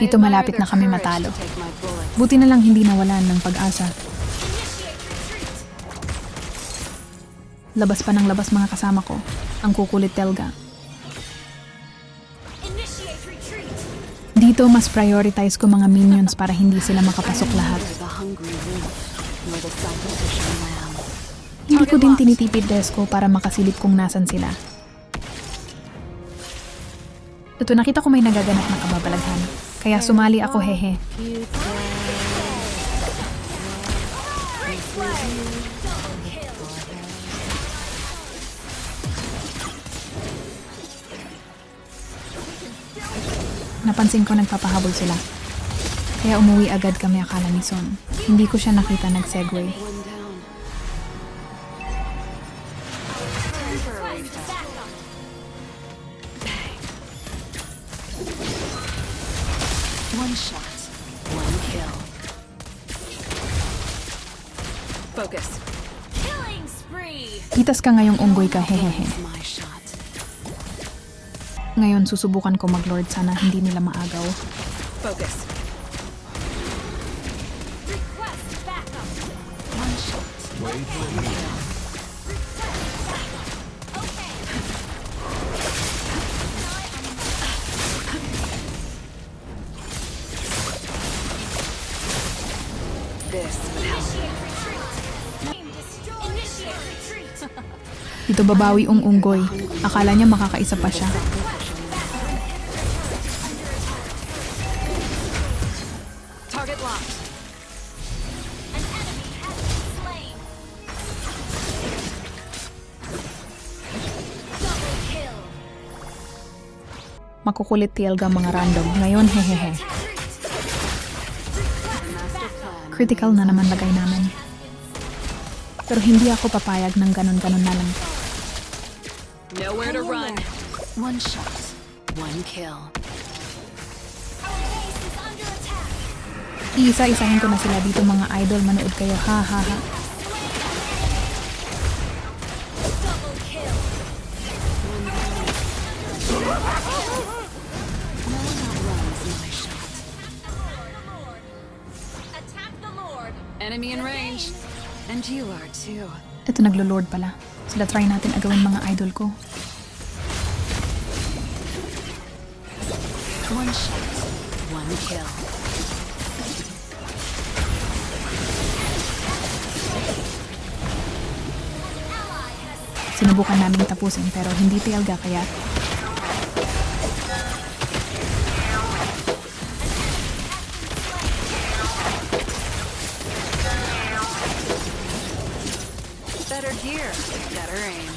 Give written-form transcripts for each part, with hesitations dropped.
Dito malapit na kami matalo. Buti na lang hindi nawalan ng pag-asa. Labas pa ng labas mga kasama ko. Ang kukulit Telga. Dito mas prioritize ko mga minions para hindi sila makapasok lahat. Hindi ko din tinitipid desko para makasilip kung nasan sila. Ito, nakita ko may nagaganap na kababalaghan. Kaya sumali ako, hehe. Napansin ko nagpapahabol sila. Kaya umuwi agad kami akala ni Son. Hindi ko siya nakita nag-segue. One shot, one kill. Focus. Killing spree. Kitas ka ngayong unggoy ka, hehehe. My shot. Ngayon susubukan ko mag-lord, sana hindi nila maagaw. Focus. Request backup. One shot. One kill. This would help. Dito babawi ang unggoy. Akala niya makakaisa pa siya. Target locked. An enemy has been slain. Double kill. Makukulit Telga mga random. Ngayon, hehehe. Critical na naman lagay namin. Pero hindi ako papayag ng ganon-ganon na lang. Nowhere to run. One shot, one kill. Our base is under attack. Iisa-isahin ko na sila dito mga idol. Manood kayo. Ha ha ha. Double kill. No one outruns my shot. Attack the Lord. Enemy in range. And you are too. Ito naglo-lord pala. Sila try natin agawin mga idol ko. One shot, one kill. Sinubukan namin tapusin pero hindi Telga kaya Better gear, better aim.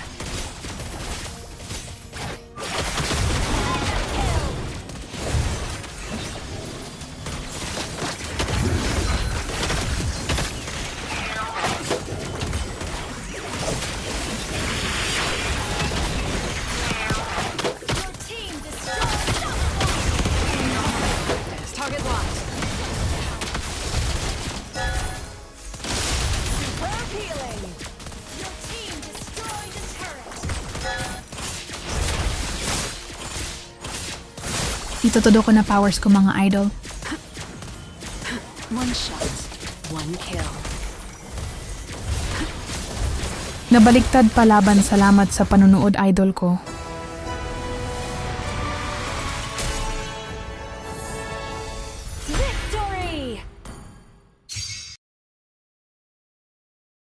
Your team destroyed. Target locked. Superb healing. Your team destroyed a turret. itutudo ko na powers ko mga idol. One shot, one kill. Nabaliktad palaban, salamat sa panunood idol ko.